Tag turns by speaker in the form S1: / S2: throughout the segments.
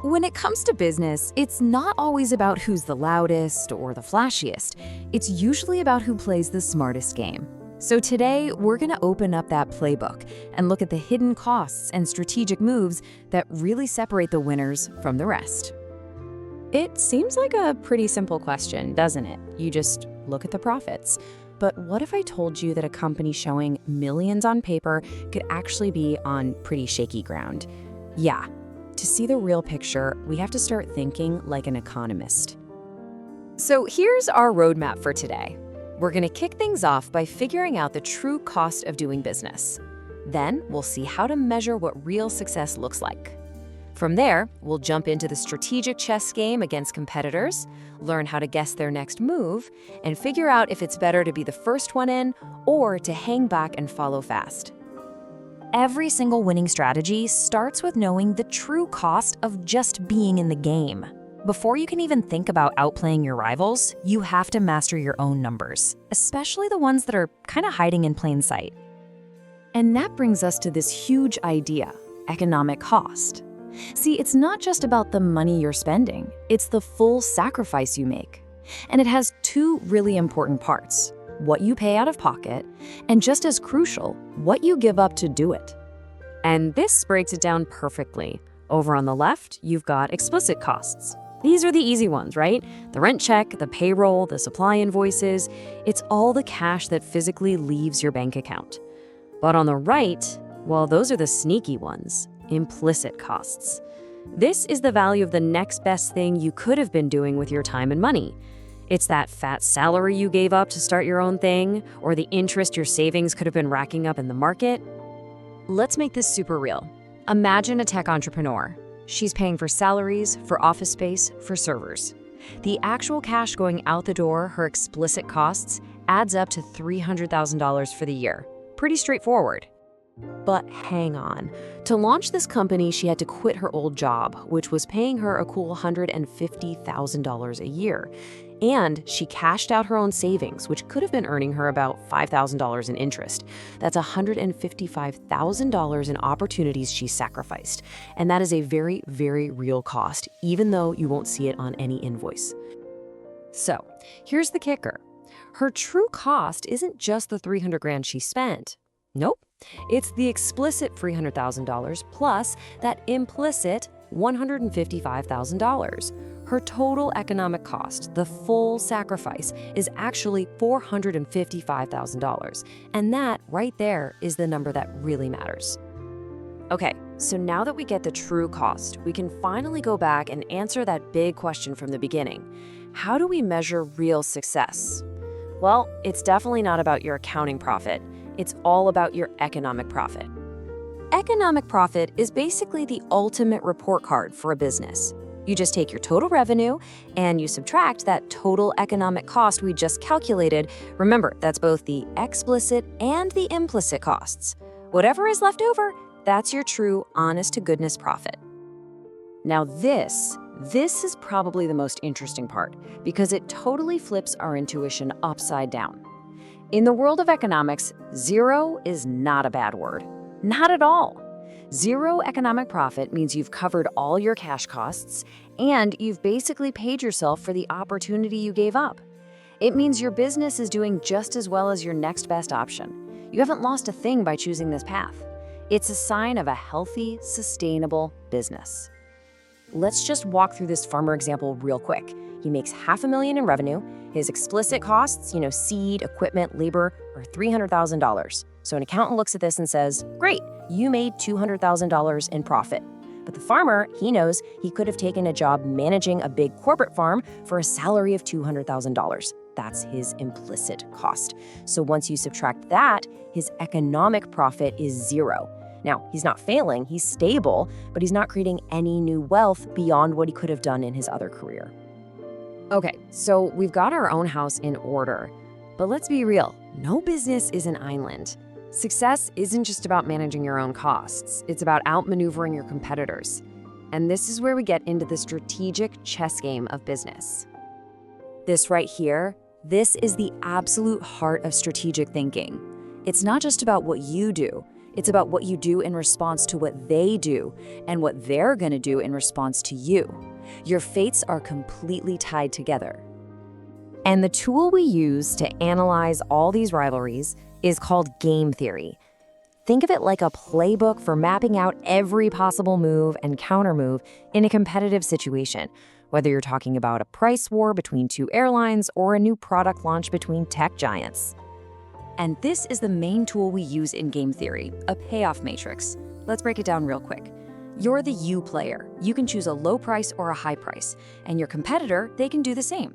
S1: When it comes to business, it's not always about who's the loudest or the flashiest. It's usually about who plays the smartest game. So today, we're going to open up that playbook and look at the hidden costs and strategic moves that really separate the winners from the rest.
S2: It seems like a pretty simple question, doesn't it? You just look at the profits. But what if I told you that a company showing millions on paper could actually be on pretty shaky ground? Yeah. To see the real picture, we have to start thinking like an economist.
S1: So here's our roadmap for today. We're going to kick things off by figuring out the true cost of doing business. Then we'll see how to measure what real success looks like. From there, we'll jump into the strategic chess game against competitors, learn how to guess their next move, and figure out if it's better to be the first one in or to hang back and follow fast. Every single winning strategy starts with knowing the true cost of just being in the game. Before you can even think about outplaying your rivals, you have to master your own numbers, especially the ones that are kind of hiding in plain sight. And that brings us to this huge idea, economic cost. See, it's not just about the money you're spending, it's the full sacrifice you make. And it has two really important parts: what you pay out of pocket, and just as crucial, what you give up to do it. And this breaks it down perfectly. Over on the left, you've got explicit costs. These are the easy ones, right? The rent check, the payroll, the supply invoices. It's all the cash that physically leaves your bank account. But on the right, well, those are the sneaky ones. Implicit costs. This is the value of the next best thing you could have been doing with your time and money. It's that fat salary you gave up to start your own thing, or the interest your savings could have been racking up in the market. Let's make this super real. Imagine a tech entrepreneur. She's paying for salaries, for office space, for servers. The actual cash going out the door, her explicit costs, adds up to $300,000 for the year. Pretty straightforward. But hang on. To launch this company, she had to quit her old job, which was paying her a cool $150,000 a year. And she cashed out her own savings, which could have been earning her about $5,000 in interest. That's $155,000 in opportunities she sacrificed. And that is a very, very real cost, even though you won't see it on any invoice. So here's the kicker. Her true cost isn't just the $300,000 she spent. Nope. It's the explicit $300,000 plus that implicit $155,000. Her total economic cost, the full sacrifice, is actually $455,000. And that right there is the number that really matters. Okay, so now that we get the true cost, we can finally go back and answer that big question from the beginning. How do we measure real success? Well, it's definitely not about your accounting profit. It's all about your economic profit. Economic profit is basically the ultimate report card for a business. You just take your total revenue and you subtract that total economic cost we just calculated. Remember, that's both the explicit and the implicit costs. Whatever is left over, that's your true, honest-to-goodness profit. Now this is probably the most interesting part because it totally flips our intuition upside down. In the world of economics, zero is not a bad word. Not at all. Zero economic profit means you've covered all your cash costs and you've basically paid yourself for the opportunity you gave up. It means your business is doing just as well as your next best option. You haven't lost a thing by choosing this path. It's a sign of a healthy, sustainable business. Let's just walk through this farmer example real quick. He makes $500,000 in revenue. His explicit costs, seed, equipment, labor, are $300,000. So an accountant looks at this and says, great, you made $200,000 in profit. But the farmer, he knows he could have taken a job managing a big corporate farm for a salary of $200,000. That's his implicit cost. So once you subtract that, his economic profit is zero. Now, he's not failing, he's stable, but he's not creating any new wealth beyond what he could have done in his other career. Okay, so we've got our own house in order, but let's be real, no business is an island. Success isn't just about managing your own costs, it's about outmaneuvering your competitors. And this is where we get into the strategic chess game of business. This right here, this is the absolute heart of strategic thinking. It's not just about what you do, It's about what you do in response to what they do and what they're going to do in response to you. Your fates are completely tied together.
S2: And the tool we use to analyze all these rivalries is called game theory. Think of it like a playbook for mapping out every possible move and countermove in a competitive situation, whether you're talking about a price war between two airlines or a new product launch between tech giants.
S1: And this is the main tool we use in game theory, a payoff matrix. Let's break it down real quick. You're the you player. You can choose a low price or a high price, and your competitor, they can do the same.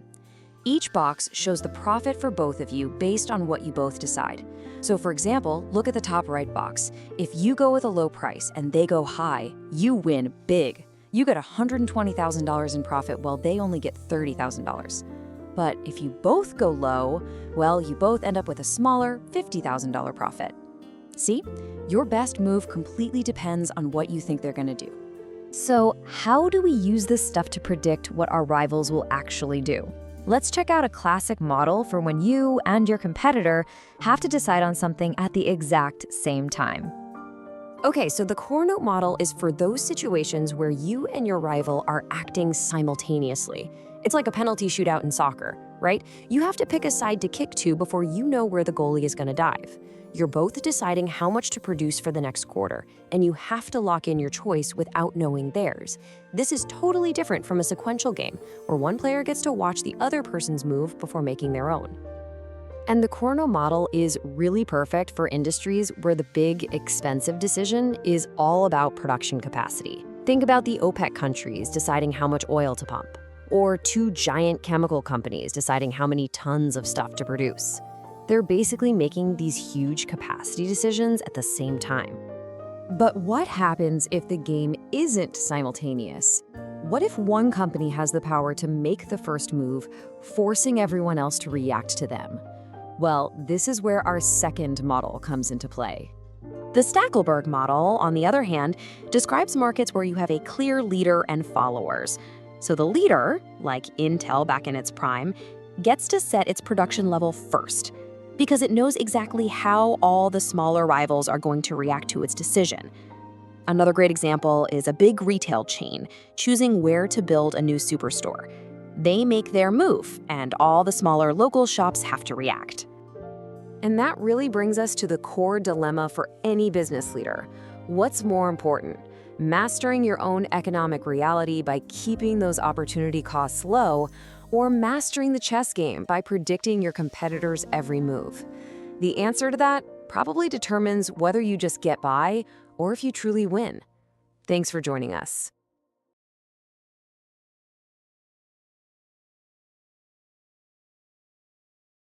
S1: Each box shows the profit for both of you based on what you both decide. So for example, look at the top right box. If you go with a low price and they go high, you win big. You get $120,000 in profit while they only get $30,000. But if you both go low, well, you both end up with a smaller $50,000 profit. See? Your best move completely depends on what you think they're going to do.
S2: So how do we use this stuff to predict what our rivals will actually do? Let's check out a classic model for when you and your competitor have to decide on something at the exact same time.
S1: Okay, so the Cournot model is for those situations where you and your rival are acting simultaneously. It's like a penalty shootout in soccer, right? You have to pick a side to kick to before you know where the goalie is going to dive. You're both deciding how much to produce for the next quarter, and you have to lock in your choice without knowing theirs. This is totally different from a sequential game, where one player gets to watch the other person's move before making their own. And the Cournot model is really perfect for industries where the big, expensive decision is all about production capacity. Think about the OPEC countries deciding how much oil to pump, or two giant chemical companies deciding how many tons of stuff to produce. They're basically making these huge capacity decisions at the same time. But what happens if the game isn't simultaneous? What if one company has the power to make the first move, forcing everyone else to react to them? Well, this is where our second model comes into play. The Stackelberg model, on the other hand, describes markets where you have a clear leader and followers. So the leader, like Intel back in its prime, gets to set its production level first, because it knows exactly how all the smaller rivals are going to react to its decision. Another great example is a big retail chain choosing where to build a new superstore. They make their move, and all the smaller local shops have to react. And that really brings us to the core dilemma for any business leader. What's more important? Mastering your own economic reality by keeping those opportunity costs low, or mastering the chess game by predicting your competitor's every move? The answer to that probably determines whether you just get by or if you truly win. Thanks for joining us.